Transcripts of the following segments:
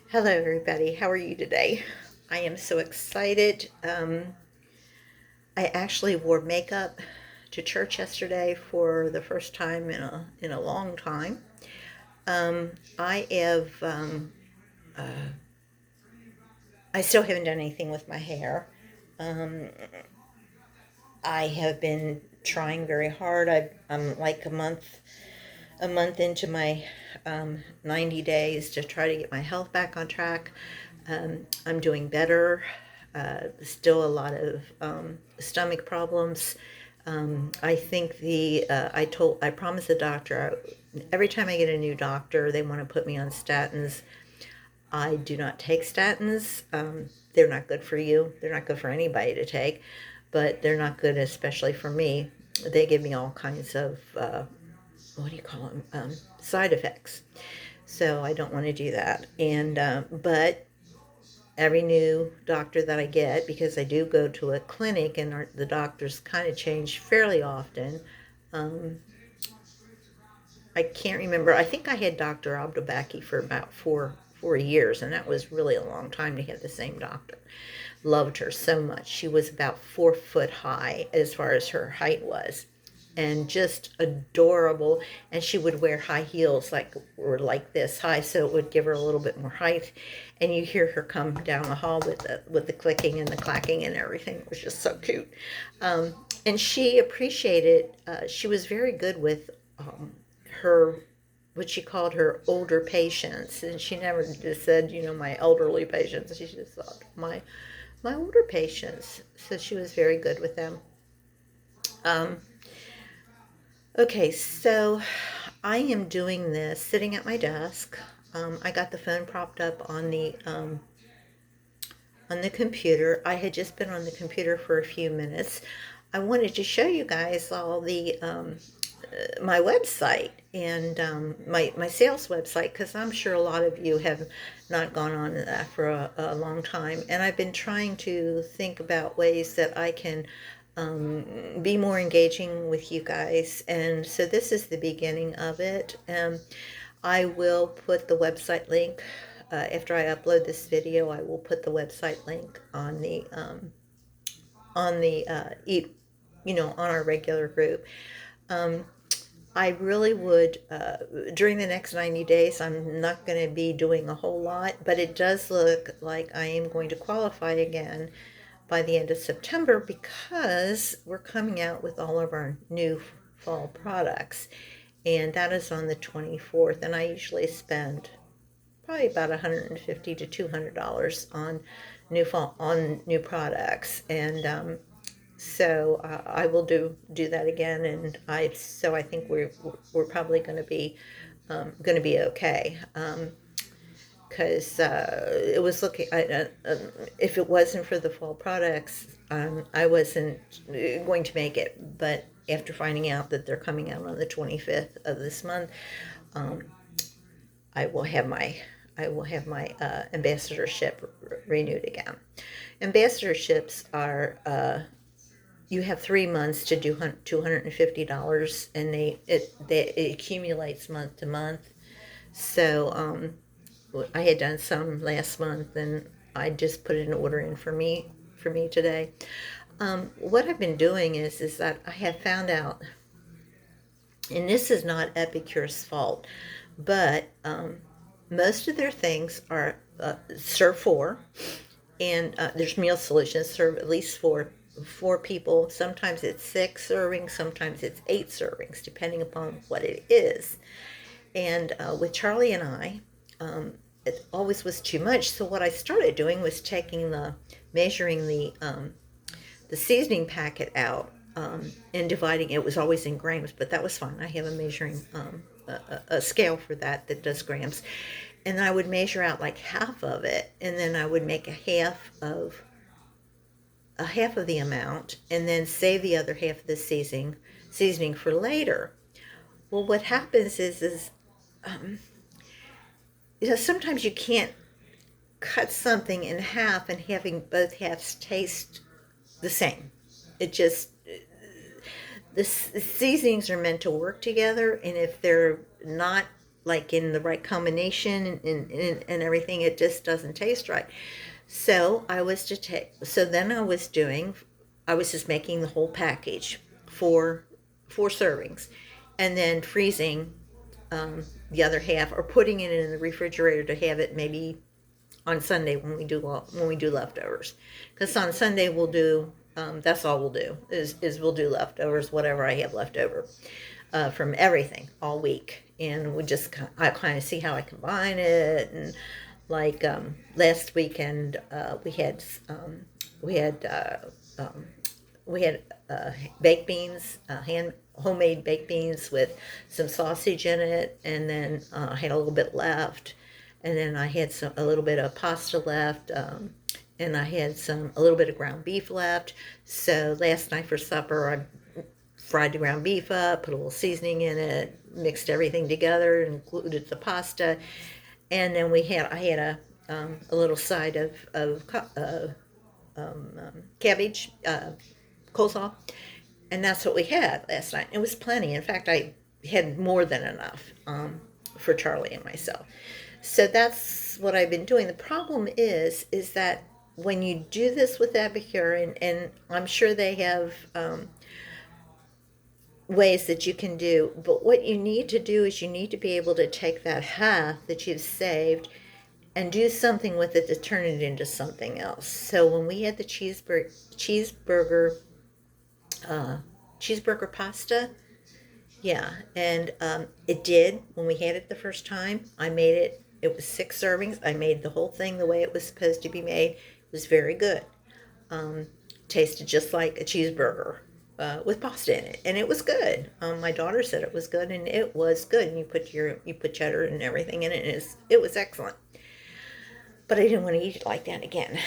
Hello, everybody. How are you today? I am so excited. I actually wore makeup to church yesterday for the first time in a long time. I have I still haven't done anything with my hair. Um, I have been trying very hard. I'm like a month into my 90 days to try to get my health back on track. I'm doing better. Still a lot of stomach problems. I think I promised the doctor every time I get a new doctor, they want to put me on statins. I do not take statins. They're not good for you. They're not good for anybody to take, but they're not good, especially for me. They give me all kinds of what do you call them? Side effects. So I don't want to do that. And but every new doctor that I get, because I do go to a clinic and the doctors kind of change fairly often. Um, I can't remember. I think I had Dr. Abdulbaki for about four years, and that was really a long time to have the same doctor. Loved her so much. She was about 4 foot high as far as her height was, and just adorable. And she would wear high heels like this high, so it would give her a little bit more height. And you hear her come down the hall with the clicking and the clacking and everything. It was just so cute. And she appreciated. She was very good with her, what she called her older patients, and she never just said, my elderly patients. She just thought my older patients. So she was very good with them. Um, okay, so I am doing this sitting at my desk. I got the phone propped up on the computer. I had just been on the computer for a few minutes. I wanted to show you guys all the my website and my sales website, because I'm sure a lot of you have not gone on to that for a long time. And I've been trying to think about ways that I can be more engaging with you guys. And so this is the beginning of it. I will put the website link after I upload this video. I will put the website link on our regular group. Um, I really would, during the next 90 days, I'm not going to be doing a whole lot, but it does look like I am going to qualify again by the end of September, because we're coming out with all of our new fall products. And that is on the 24th. And I usually spend probably about 150 to $200 on new products. And so I will do that again, and I think we're probably going to be okay. Because it was looking, if it wasn't for the fall products, I wasn't going to make it. But after finding out that they're coming out on the 25th of this month, um, I will have my ambassadorship renewed again. Ambassadorships are you have 3 months to do $250, and it accumulates month to month. So I had done some last month, and I just put an order in for me today. What I've been doing is that I have found out, and this is not Epicure's fault, but most of their things are serve four, and there's meal solutions serve at least four people. Sometimes it's 6 servings, sometimes it's 8 servings, depending upon what it is. And with Charlie and I, it always was too much. So what I started doing was measuring the seasoning packet out, and dividing. It was always in grams, but that was fine. I have a measuring a scale for that does grams, and I would measure out like half of it, and then I would make a half of the amount, and then save the other half of the seasoning for later. Well, what happens is um, sometimes you can't cut something in half and having both halves taste the same. It just the seasonings are meant to work together, and if they're not like in the right combination and everything. It just doesn't taste right. So then I was just making the whole package for 4 servings, and then freezing the other half, or putting it in the refrigerator to have it maybe on Sunday when we do leftovers. Because on Sunday we'll do that's all we'll do is we'll do leftovers, whatever I have left over from everything all week, and I kind of see how I combine it. And like last weekend we had we had baked beans, homemade baked beans with some sausage in it, and then I had a little bit left, and then I had a little bit of pasta left, and I had a little bit of ground beef left. So last night for supper, I fried the ground beef up, put a little seasoning in it, mixed everything together, included the pasta, and then I had a little side of cabbage, coleslaw, and that's what we had last night. It was plenty. In fact, I had more than enough for Charlie and myself. So that's what I've been doing. The problem is that when you do this with Epicure, and I'm sure they have ways that you can do, but what you need to do is you need to be able to take that half that you've saved and do something with it to turn it into something else. So when we had the cheeseburger pasta, yeah, and it did. When we had it the first time, I made it. It was 6 servings. I made the whole thing the way it was supposed to be made. It was very good. Tasted just like a cheeseburger with pasta in it, and it was good. My daughter said it was good, and it was good. And you put cheddar and everything in it, and it was excellent. But I didn't want to eat it like that again.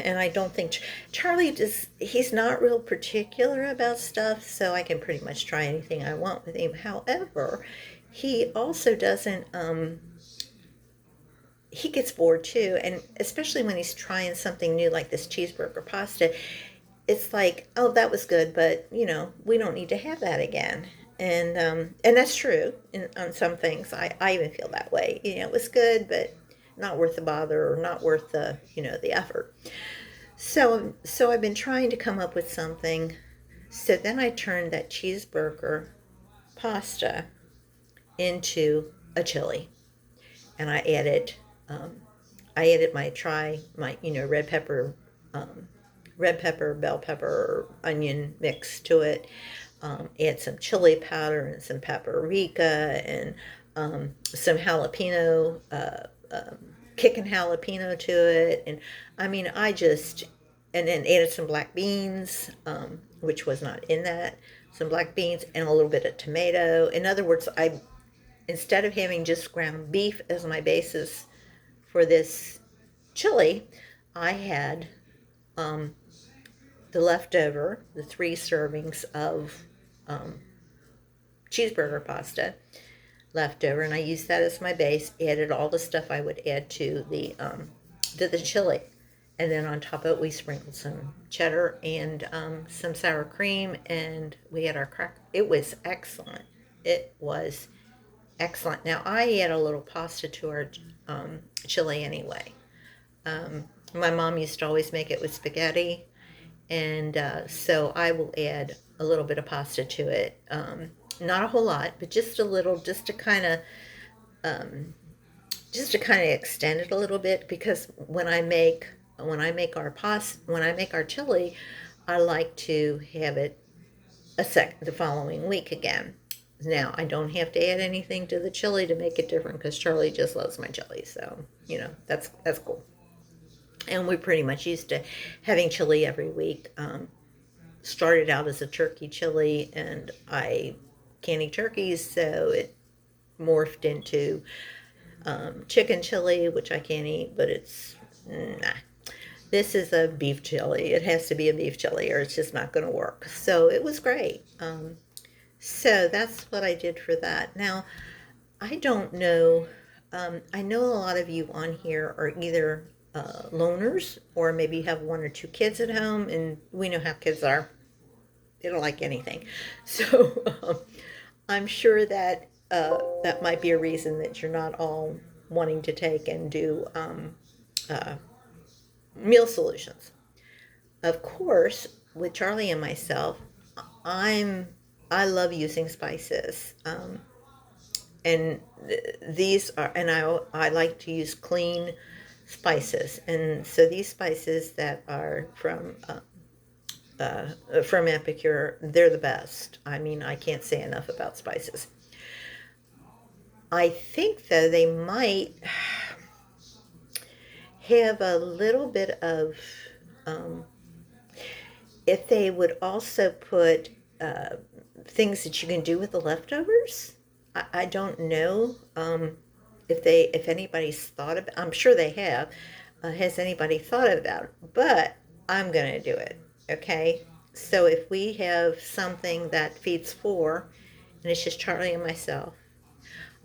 And I don't think Charlie he's not real particular about stuff, so I can pretty much try anything I want with him. However, he also doesn't, he gets bored too. And especially when he's trying something new like this cheeseburger pasta, it's like, oh, that was good, but, we don't need to have that again. And that's true on some things. I even feel that way. It was good, but not worth the bother, or not worth the effort. So I've been trying to come up with something. So then I turned that cheeseburger pasta into a chili, and I added my red pepper, bell pepper, onion mix to it. Add some chili powder and some paprika and some jalapeno. Kicking jalapeno to it, and I mean, and then added some black beans, which was not in that, some black beans and a little bit of tomato. In other words, instead of having just ground beef as my basis for this chili, I had the 3 servings of cheeseburger pasta left over, and I used that as my base. Added all the stuff I would add to the chili, and then on top of it we sprinkled some cheddar and some sour cream, and we had our crack. It was excellent. It was excellent. Now I add a little pasta to our chili anyway. My mom used to always make it with spaghetti, and so I will add a little bit of pasta to it. Not a whole lot, but just a little, just to kind of extend it a little bit, because when I make our chili, I like to have it the following week again. Now I don't have to add anything to the chili to make it different, because Charlie just loves my chili, so that's cool. And we're pretty much used to having chili every week. Started out as a turkey chili, and I can't eat turkeys, so it morphed into chicken chili, which I can't eat, but this is a beef chili. It has to be a beef chili, or it's just not going to work. So it was great. So that's what I did for that. Now, I don't know. I know a lot of you on here are either loners, or maybe have 1 or 2 kids at home, and we know how kids are. They don't like anything. So I'm sure that that might be a reason that you're not all wanting to take and do uh, meal solutions. Of course, with Charlie and myself, I'm I love using spices, and these are, and I like to use clean spices, and so these spices that are from Epicure, they're the best. I mean, I can't say enough about spices. I think though they might have a little bit of, um, if they would also put uh, things that you can do with the leftovers. I don't know if anybody's thought about. I'm sure they have. Has anybody thought about it? But I'm gonna do it. Okay. So if we have something that feeds four, and it's just Charlie and myself,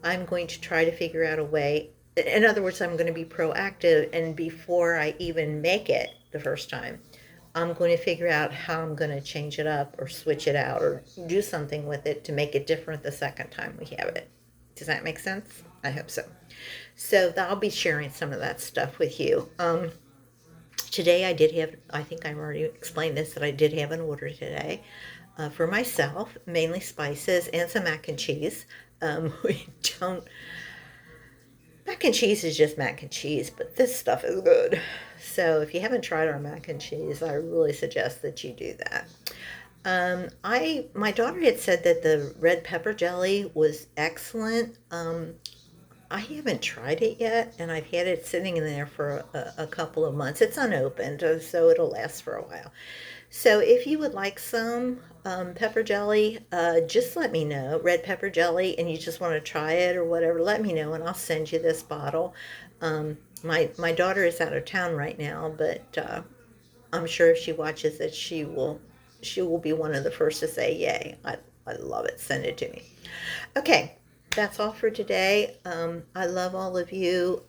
I'm going to try to figure out a way. In other words, I'm going to be proactive, and before I even make it the first time, I'm going to figure out how I'm going to change it up or switch it out or do something with it to make it different the second time we have it. Does that make sense? I hope so. So I'll be sharing some of that stuff with you. Today I did have, I think I already explained this, that I did have an order today for myself, mainly spices and some mac and cheese. We don't, mac and cheese is just mac and cheese, but this stuff is good. So if you haven't tried our mac and cheese, I really suggest that you do that. My daughter had said that the red pepper jelly was excellent. I haven't tried it yet, and I've had it sitting in there for a couple of months. It's unopened, so it'll last for a while. So if you would like some pepper jelly, just let me know, red pepper jelly, and you just want to try it or whatever, let me know, and I'll send you this bottle. My daughter is out of town right now, but I'm sure if she watches it, she will be one of the first to say, "Yay! I love it. Send it to me." Okay, that's all for today. I love all of you.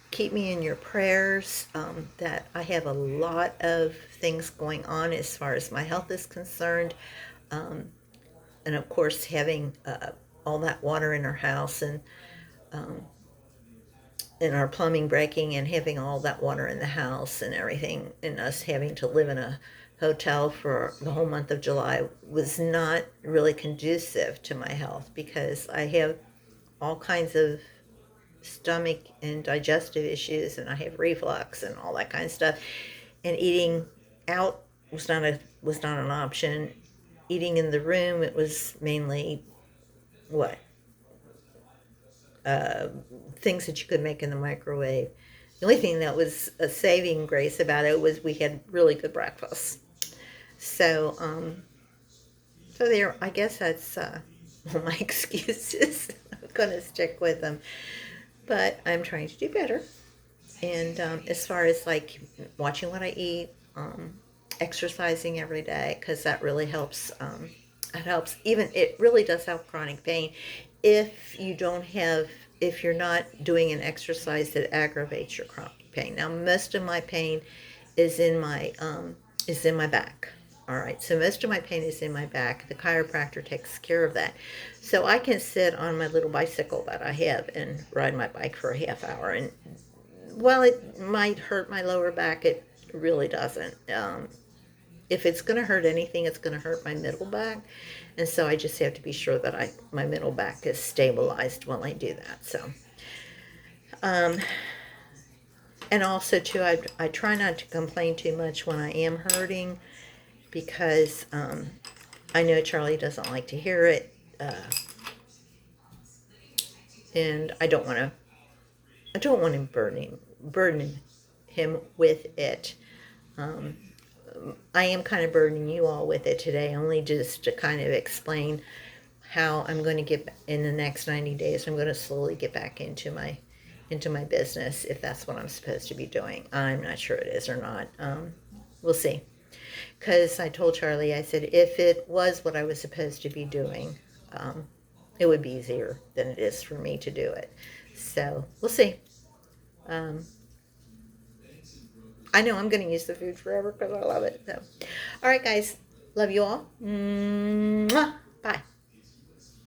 Keep me in your prayers. That I have a lot of things going on as far as my health is concerned. And of course, having all that water in our house and our plumbing breaking and having all that water in the house and everything, and us having to live in a hotel for the whole month of July was not really conducive to my health because I have all kinds of stomach and digestive issues, and I have reflux and all that kind of stuff. And eating out was not an option. Eating in the room, it was mainly what uh, things that you could make in the microwave. The only thing that was a saving grace about it was we had really good breakfast. So, so there. I guess that's all my excuses. I'm gonna stick with them, but I'm trying to do better. And as far as like watching what I eat, exercising every day, because that really helps. It helps. Even it really does help chronic pain. If you don't have, if you're not doing an exercise that aggravates your chronic pain. Now, most of my pain is in my back. All right, so most of my pain is in my back. The chiropractor takes care of that. So I can sit on my little bicycle that I have and ride my bike for a half hour, and while it might hurt my lower back, it really doesn't. If it's going to hurt anything, it's going to hurt my middle back, and so I just have to be sure that my middle back is stabilized while I do that. So, um, and also too, I try not to complain too much when I am hurting because I know Charlie doesn't like to hear it, and I don't want him burden him with it. Um, I am kind of burdening you all with it today, only just to kind of explain how I'm going to get in the next 90 days. I'm going to slowly get back into my business if that's what I'm supposed to be doing. I'm not sure it is or not. We'll see. Because I told Charlie, I said, if it was what I was supposed to be doing, it would be easier than it is for me to do it. So we'll see. Um, I know I'm going to use the food forever because I love it. So, all right, guys. Love you all. Mwah. Bye.